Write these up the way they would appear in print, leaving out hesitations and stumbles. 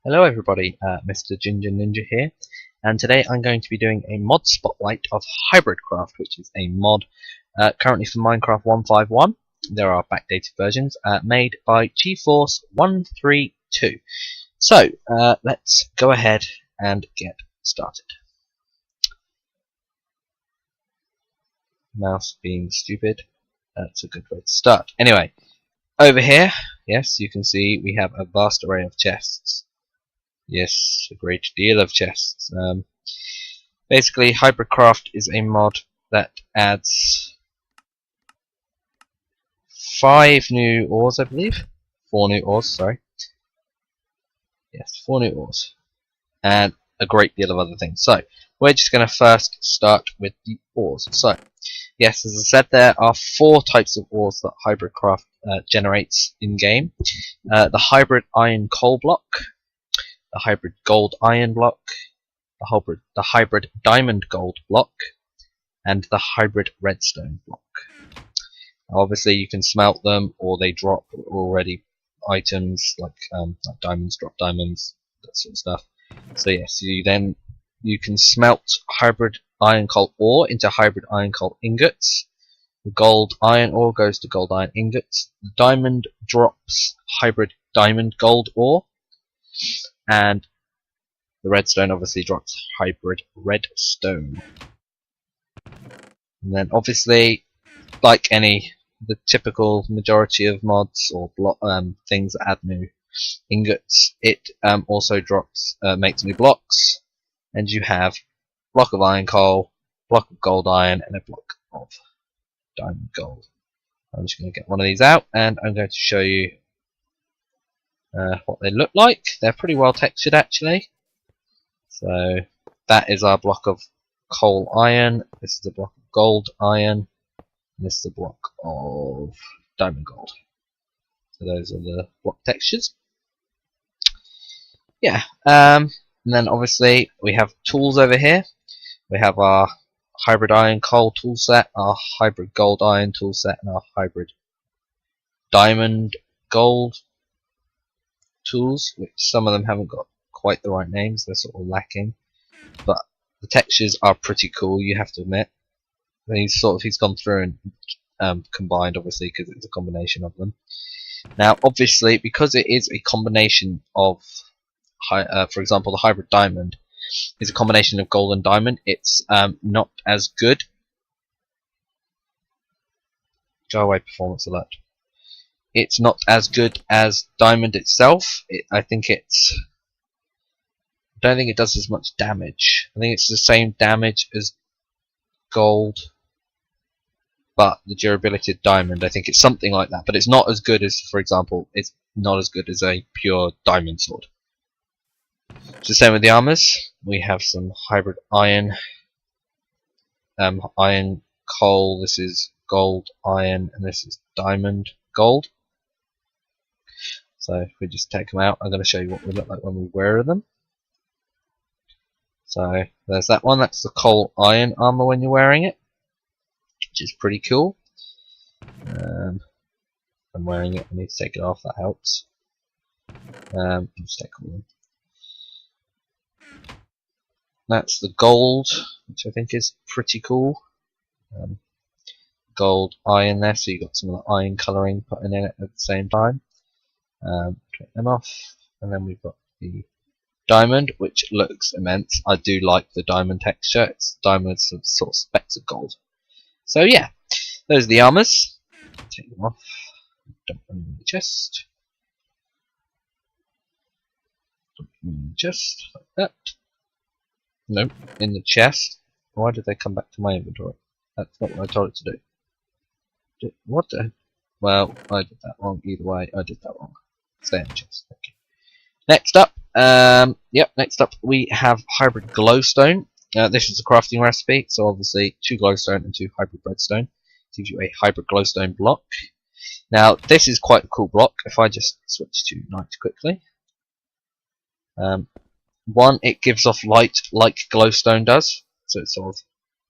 Hello everybody, Mr. Ginger Ninja here, and today I'm going to be doing a mod spotlight of HybridCraft, which is a mod currently for Minecraft 1.5.1. There are backdated versions made by GeForce 132. So let's go ahead and get started. Mouse being stupid, that's a good way to start. Anyway, over here, yes, you can see we have a vast array of chests. Yes, a great deal of chests. Basically, HybridCraft is a mod that adds 5 new ores, I believe. 4 new ores, sorry. Yes, 4 new ores. And a great deal of other things. So, we're just going to first start with the ores. So, yes, as I said, there are 4 types of ores that HybridCraft generates in-game. The hybrid iron coal block, the hybrid gold iron block, the hybrid diamond gold block, and the hybrid redstone block. Obviously you can smelt them, or they drop already items like diamonds drop diamonds, that sort of stuff. So yes, you can smelt hybrid iron coal ore into hybrid iron coal ingots. The gold iron ore goes to gold iron ingots. The diamond drops hybrid diamond gold ore. And the redstone obviously drops hybrid redstone. And then obviously, like the typical majority of mods or things that add new ingots, it also makes new blocks, and you have a block of iron coal, block of gold iron, and a block of diamond gold. I'm just going to get one of these out, and I'm going to show you what they look like. They're pretty well textured actually. So that is our block of coal iron, this is a block of gold iron, and this is a block of diamond gold. So those are the block textures. Yeah, and then obviously we have tools over here. We have our hybrid iron coal tool set, our hybrid gold iron tool set, and our hybrid diamond gold tools, which some of them haven't got quite the right names, they're sort of lacking, but the textures are pretty cool, you have to admit. And he's gone through and combined, obviously, because it's a combination of them. Now obviously, because it is a combination of for example, the hybrid diamond is a combination of gold and diamond, it's not as good. Go away, performance alert. It's not as good as diamond itself. I don't think it does as much damage. I think it's the same damage as gold, but the durability of diamond, I think it's something like that. But it's not as good as, for example, it's not as good as a pure diamond sword. It's the same with the armors. We have some hybrid iron, iron coal. This is gold iron, and this is diamond gold. So if we just take them out, I'm going to show you what we look like when we wear them. So there's that one, that's the coal iron armor when you're wearing it, which is pretty cool. I'm wearing it, I need to take it off, that helps. Just take all of them. That's the gold, which I think is pretty cool. Gold iron there, so you've got some of the iron colouring put in it at the same time. Take them off, and then we've got the diamond, which looks immense. I do like the diamond texture. It's diamonds with sort of specks of gold. So yeah, those are the armors. Take them off, dump them in the chest. Dump them in the chest, like that. Nope, in the chest. Why did they come back to my inventory? That's not what I told it to do. What the? Well, I did that wrong. Either way, I did that wrong. Stay in the chest. Okay. Next up, next up we have hybrid glowstone. This is a crafting recipe, so obviously 2 glowstone and 2 hybrid redstone gives you a hybrid glowstone block. Now this is quite a cool block. If I just switch to night quickly, one, it gives off light like glowstone does, so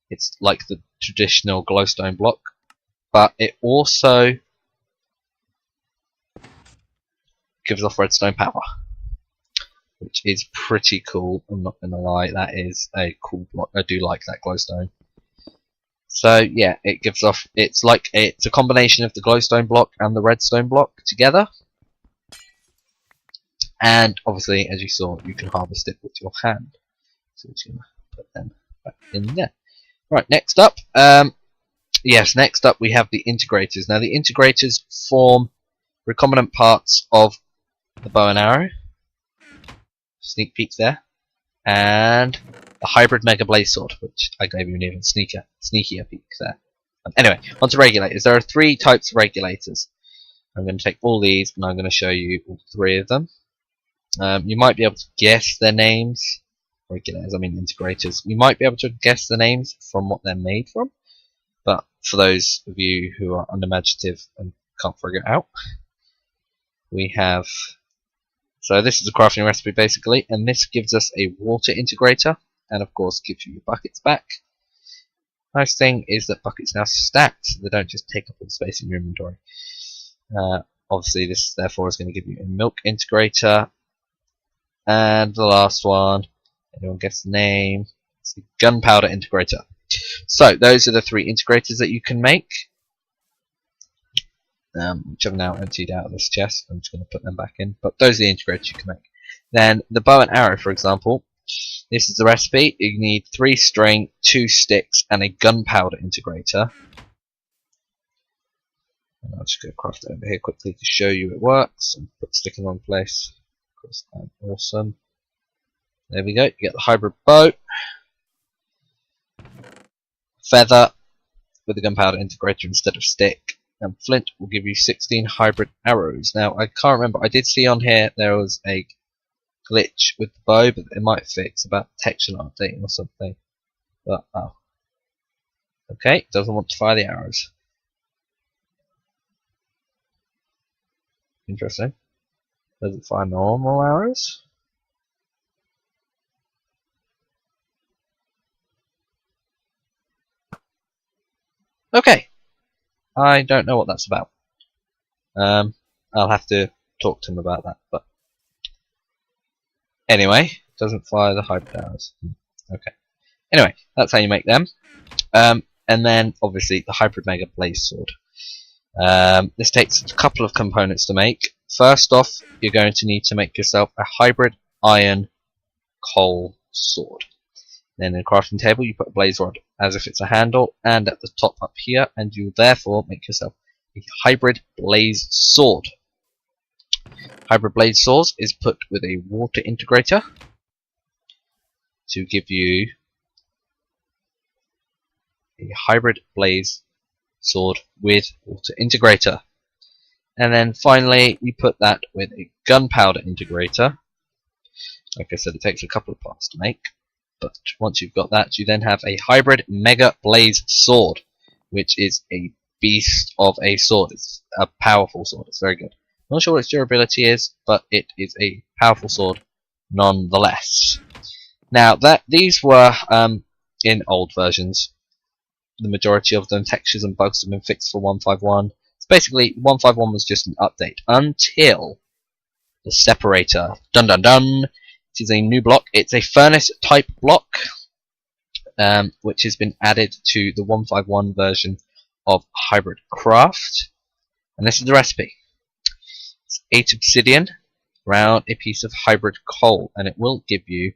it's like the traditional glowstone block, but it also gives off redstone power. which is pretty cool. I'm not gonna lie, that is a cool block. I do like that glowstone. So yeah, it gives off. It's a combination of the glowstone block and the redstone block together. And obviously, as you saw, you can harvest it with your hand. So we're gonna put them back in there. Right, next up, next up we have the integrators. Now the integrators form recombinant parts of the bow and arrow. Sneak peek there. And the hybrid mega blaze sword, which I gave you an even sneakier peek there. Anyway, on to regulators. There are 3 types of regulators. I'm going to take all these and I'm going to show you all 3 of them. You might be able to guess their names. Regulators, I mean integrators. You might be able to guess the names from what they're made from. But for those of you who are unimaginative and can't figure it out, we have. So this is a crafting recipe basically, and this gives us a water integrator, and of course gives you your buckets back. Nice thing is that buckets now stack, so they don't just take up all the space in your inventory. Obviously this therefore is going to give you a milk integrator, and the last one, anyone guess the name? It's the gunpowder integrator. So those are the 3 integrators that you can make, which I've now emptied out of this chest. I'm just going to put them back in, but those are the integrators you can make. Then the bow and arrow, for example, this is the recipe. You need 3 string, 2 sticks, and a gunpowder integrator. And I'll just go craft it over here quickly to show you it works, and put the stick in the wrong place. Of course, I'm awesome. There we go. You get the hybrid bow, feather with the gunpowder integrator instead of stick, and flint will give you 16 hybrid arrows. Now I can't remember, I did see on here there was a glitch with the bow, but it might fix about texture not updating or something. But oh, okay, doesn't want to fire the arrows. Interesting. Does it fire normal arrows? Okay, I don't know what that's about. I'll have to talk to him about that. But anyway, doesn't fire the hybrid arrows. Okay. Anyway, that's how you make them. And then obviously the hybrid mega blaze sword. This takes a couple of components to make. First off, you're going to need to make yourself a hybrid iron coal sword. Then in the crafting table you put a blaze rod as if it's a handle, and at the top up here, and you therefore make yourself a hybrid blaze sword. Hybrid blaze sword is put with a water integrator to give you a hybrid blaze sword with water integrator. And then finally you put that with a gunpowder integrator. Like I said, it takes a couple of parts to make. But once you've got that, you then have a hybrid mega blaze sword, which is a beast of a sword. It's a powerful sword. It's very good. I'm not sure what its durability is, but it is a powerful sword nonetheless. Now these were in old versions. The majority of them, textures and bugs, have been fixed for 1.5.1. So basically, 1.5.1 was just an update until the Separator. Dun dun dun. It is a new block. It's a furnace type block, which has been added to the 1.5.1 version of HybridCraft. And this is the recipe. It's 8 obsidian around a piece of hybrid coal, and it will give you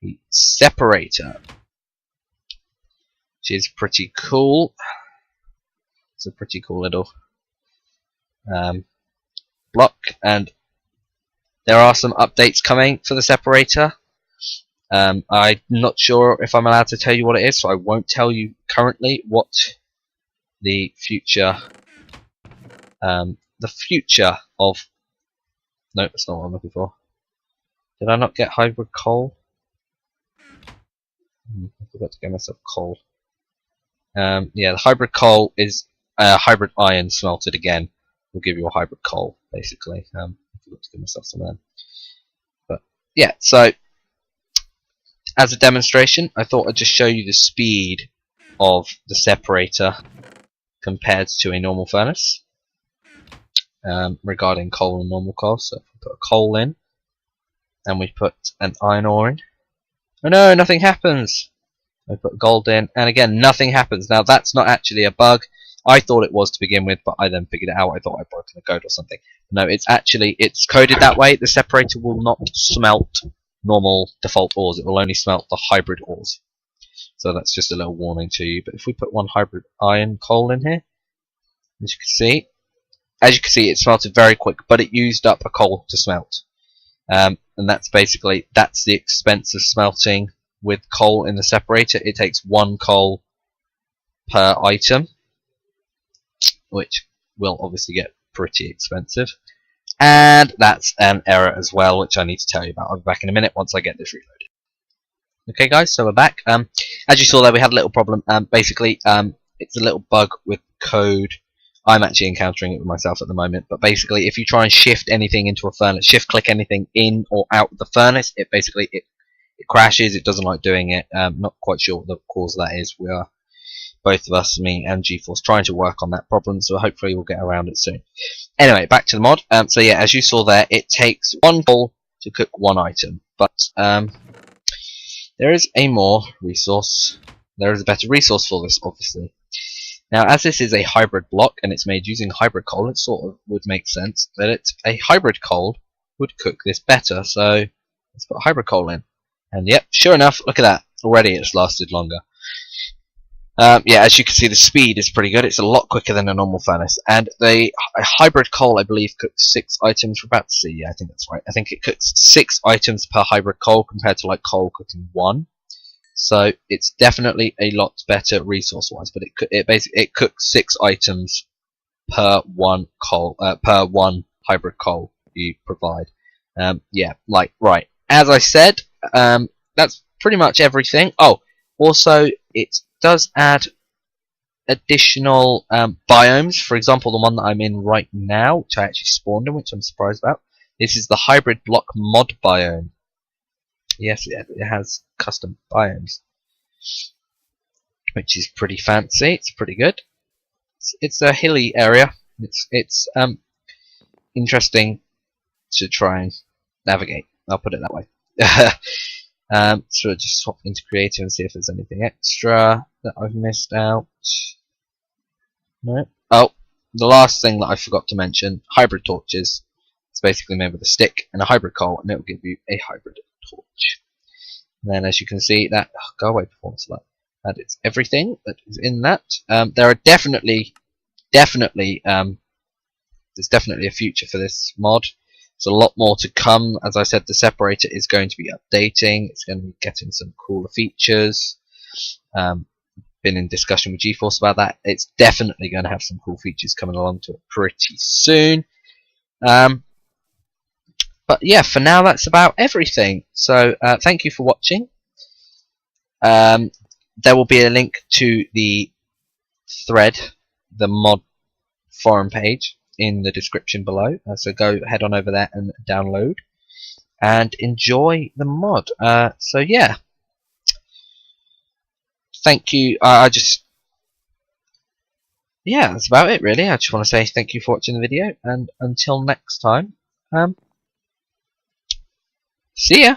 the Separator, which is pretty cool. It's a pretty cool little block, and there are some updates coming for the Separator. I'm not sure if I'm allowed to tell you what it is, so I won't tell you currently what the future of. No, that's not what I'm looking for. Did I not get hybrid coal? I forgot to get myself coal. Yeah, the hybrid coal is hybrid iron smelted again. Will give you a hybrid coal, basically. I forgot to give myself some then. But yeah, so as a demonstration, I thought I'd just show you the speed of the Separator compared to a normal furnace. Regarding coal and normal coal. So if we put a coal in, and we put an iron ore in. Oh no, nothing happens. I put gold in, and again, nothing happens. Now, that's not actually a bug. I thought it was to begin with, but I then figured it out. I thought I'd broken the code or something. No, it's coded that way. The separator will not smelt normal default ores. It will only smelt the hybrid ores. So that's just a little warning to you. But if we put one hybrid iron coal in here, as you can see, it smelted very quick, but it used up a coal to smelt. And that's the expense of smelting with coal in the separator. It takes one coal per item, which will obviously get pretty expensive. And that's an error as well, which I need to tell you about. I'll be back in a minute once I get this reloaded. Okay guys, so we're back. As you saw there, we had a little problem. It's a little bug with code. I'm actually encountering it with myself at the moment, but basically if you try and shift anything into a furnace, shift click anything in or out of the furnace, it crashes. It doesn't like doing it. Not quite sure what the cause of that is. We are, both of us, me and GeForce, trying to work on that problem, so hopefully we'll get around it soon. Anyway, back to the mod. So yeah, as you saw there, it takes one coal to cook one item, but there is a better resource for this, obviously. Now, as this is a hybrid block and it's made using hybrid coal, it sort of would make sense that a hybrid coal would cook this better. So let's put hybrid coal in, and yep, sure enough, look at that. Already it's lasted longer. Yeah, as you can see, the speed is pretty good. It's a lot quicker than a normal furnace. And a hybrid coal, I believe, cooks 6 items. We're about to see. Yeah, I think that's right. I think it cooks 6 items per hybrid coal compared to like coal cooking 1. So it's definitely a lot better resource-wise. But it cooks 6 items per one hybrid coal you provide. Yeah, right. As I said, that's pretty much everything. Oh, also it does add additional biomes. For example, the one that I'm in right now, which I actually spawned in, which I'm surprised about. This is the Hybrid Block Mod biome. Yes, it has custom biomes, which is pretty fancy. It's pretty good. It's a hilly area. It's interesting to try and navigate. I'll put it that way. So we'll just swap into creative and see if there's anything extra that I've missed out. No. Oh, the last thing that I forgot to mention: hybrid torches. It's basically made with a stick and a hybrid coal, and it will give you a hybrid torch. And then, as you can see, that go away performance light. That is everything that is in that. There are definitely there's definitely a future for this mod. There's a lot more to come. As I said, the separator is going to be updating. It's going to be getting some cooler features. Been in discussion with GeForce about that. It's definitely going to have some cool features coming along to it pretty soon. But yeah, for now that's about everything. So thank you for watching. There will be a link to the thread, the mod forum page, in the description below, so go head on over there and download and enjoy the mod. So yeah, thank you. Yeah, that's about it really. I just want to say thank you for watching the video, and until next time, see ya.